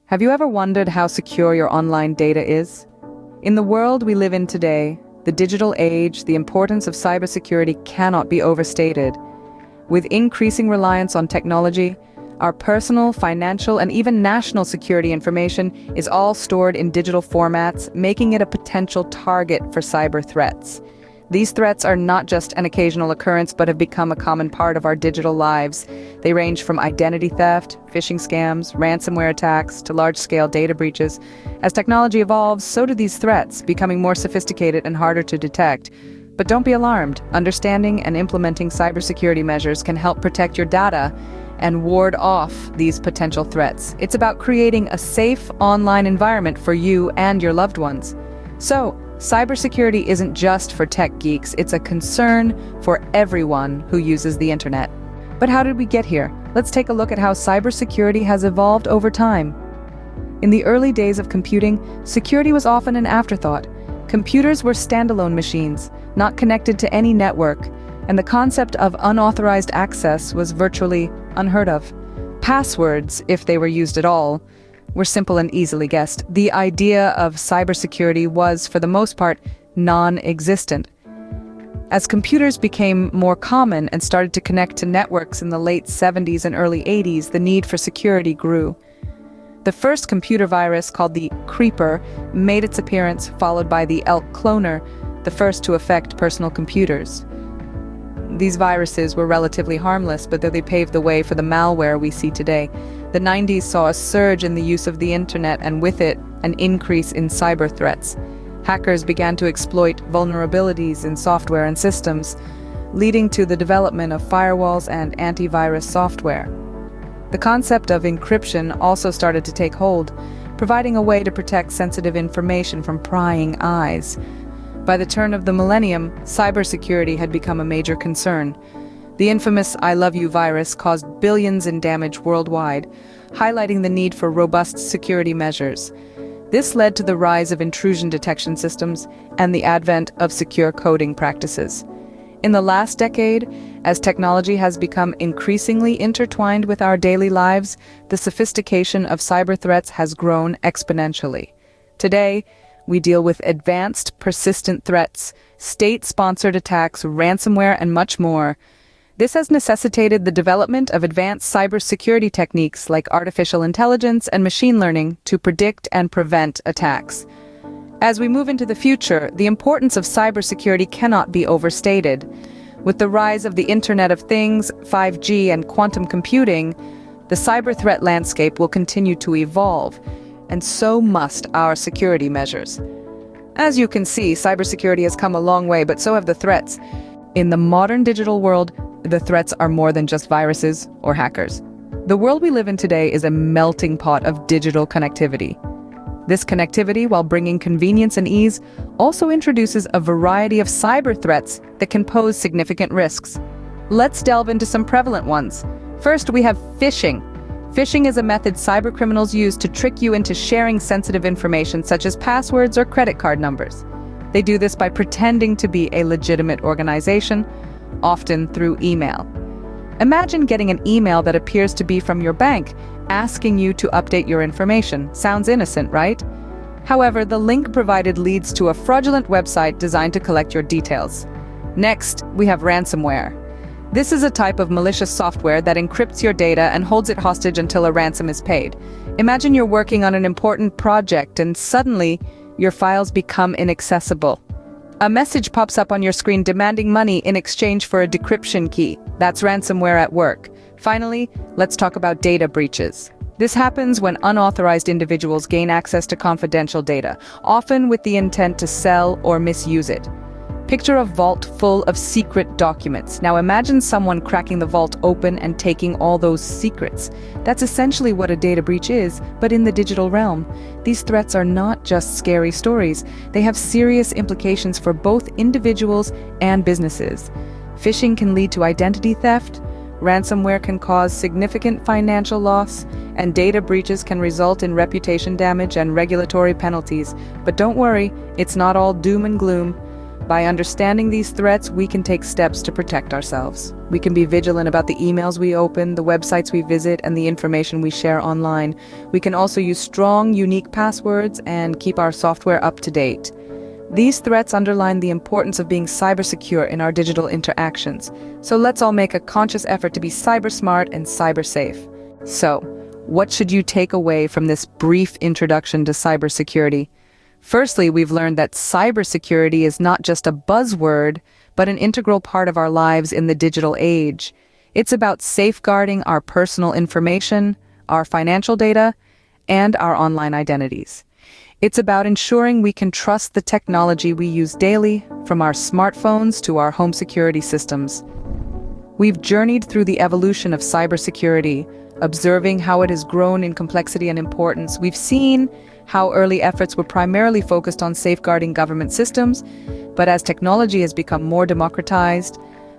Have you ever wondered how secure your online data is? In the world we live in today, the digital age, the importance of cybersecurity cannot be overstated. With increasing reliance on technology, our personal, financial, and even national security information is all stored in digital formats, making it a potential target for cyber threats. These threats are not just an occasional occurrence, but have become a common part of our digital lives. They range from identity theft, phishing scams, ransomware attacks, to large-scale data breaches. As technology evolves, so do these threats, becoming more sophisticated and harder to detect. But don't be alarmed. Understanding and implementing cybersecurity measures can help protect your data and ward off these potential threats. It's about creating a safe online environment for you and your loved ones. So, cybersecurity isn't just for tech geeks, it's a concern for everyone who uses the internet. But how did we get here? Let's take a look at how cybersecurity has evolved over time. In the early days of computing, security was often an afterthought. Computers were standalone machines, not connected to any network, and the concept of unauthorized access was virtually unheard of. Passwords, if they were used at all, were simple and easily guessed. The idea of cybersecurity was, for the most part, non-existent. As computers became more common and started to connect to networks in the late 70s and early 80s, the need for security grew. The first computer virus, called the Creeper, made its appearance, followed by the Elk Cloner, the first to affect personal computers. These viruses were relatively harmless, but they paved the way for the malware we see today. The 90s saw a surge in the use of the internet, and with it, an increase in cyber threats. Hackers began to exploit vulnerabilities in software and systems, leading to the development of firewalls and antivirus software. The concept of encryption also started to take hold, providing a way to protect sensitive information from prying eyes. By the turn of the millennium, cybersecurity had become a major concern. The infamous I Love You virus caused billions in damage worldwide, highlighting the need for robust security measures. This led to the rise of intrusion detection systems and the advent of secure coding practices. In the last decade, as technology has become increasingly intertwined with our daily lives, the sophistication of cyber threats has grown exponentially. Today, we deal with advanced, persistent threats, state-sponsored attacks, ransomware, and much more. This has necessitated the development of advanced cybersecurity techniques like artificial intelligence and machine learning to predict and prevent attacks. As we move into the future, the importance of cybersecurity cannot be overstated. With the rise of the Internet of Things, 5G, and quantum computing, the cyber threat landscape will continue to evolve, and so must our security measures. As you can see, cybersecurity has come a long way, but so have the threats. In the modern digital world, the threats are more than just viruses or hackers. The world we live in today is a melting pot of digital connectivity. This connectivity, while bringing convenience and ease, also introduces a variety of cyber threats that can pose significant risks. Let's delve into some prevalent ones. First, we have phishing. Phishing is a method cybercriminals use to trick you into sharing sensitive information such as passwords or credit card numbers. They do this by pretending to be a legitimate organization, often through email. Imagine getting an email that appears to be from your bank, asking you to update your information. Sounds innocent, right? However, the link provided leads to a fraudulent website designed to collect your details. Next, we have ransomware. This is a type of malicious software that encrypts your data and holds it hostage until a ransom is paid. Imagine you're working on an important project and suddenly your files become inaccessible. A message pops up on your screen demanding money in exchange for a decryption key. That's ransomware at work. Finally, let's talk about data breaches. This happens when unauthorized individuals gain access to confidential data, often with the intent to sell or misuse it. Picture a vault full of secret documents. Now imagine someone cracking the vault open and taking all those secrets. That's essentially what a data breach is, but in the digital realm. These threats are not just scary stories. They have serious implications for both individuals and businesses. Phishing can lead to identity theft, ransomware can cause significant financial loss, and data breaches can result in reputation damage and regulatory penalties. But don't worry, it's not all doom and gloom. By understanding these threats, we can take steps to protect ourselves. We can be vigilant about the emails we open, the websites we visit, and the information we share online. We can also use strong, unique passwords and keep our software up to date. These threats underline the importance of being cybersecure in our digital interactions. So let's all make a conscious effort to be cyber smart and cyber safe. So, what should you take away from this brief introduction to cybersecurity? Firstly, we've learned that cybersecurity is not just a buzzword, but an integral part of our lives in the digital age. It's about safeguarding our personal information, our financial data, and our online identities. It's about ensuring we can trust the technology we use daily, from our smartphones to our home security systems. We've journeyed through the evolution of cybersecurity, observing how it has grown in complexity and importance. We've seen how early efforts were primarily focused on safeguarding government systems, but as technology has become more democratized,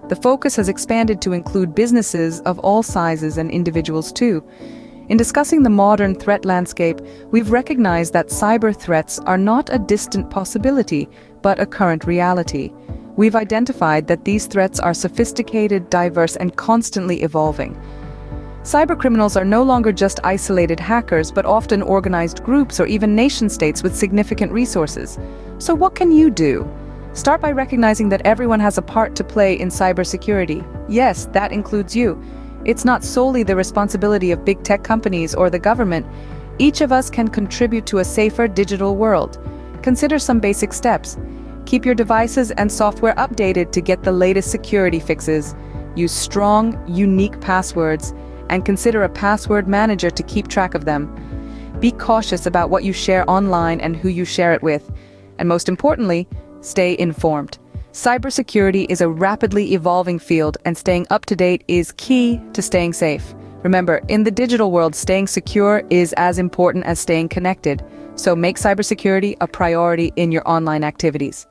the focus has expanded to include businesses of all sizes and individuals too. In discussing the modern threat landscape, we've recognized that cyber threats are not a distant possibility, but a current reality. We've identified that these threats are sophisticated, diverse, and constantly evolving. Cybercriminals are no longer just isolated hackers, but often organized groups or even nation-states with significant resources. So what can you do? Start by recognizing that everyone has a part to play in cybersecurity. Yes, that includes you. It's not solely the responsibility of big tech companies or the government. Each of us can contribute to a safer digital world. Consider some basic steps. Keep your devices and software updated to get the latest security fixes. Use strong, unique passwords, and consider a password manager to keep track of them. Be cautious about what you share online and who you share it with. And most importantly, stay informed. Cybersecurity is a rapidly evolving field, and staying up to date is key to staying safe. Remember, in the digital world, staying secure is as important as staying connected. So make cybersecurity a priority in your online activities.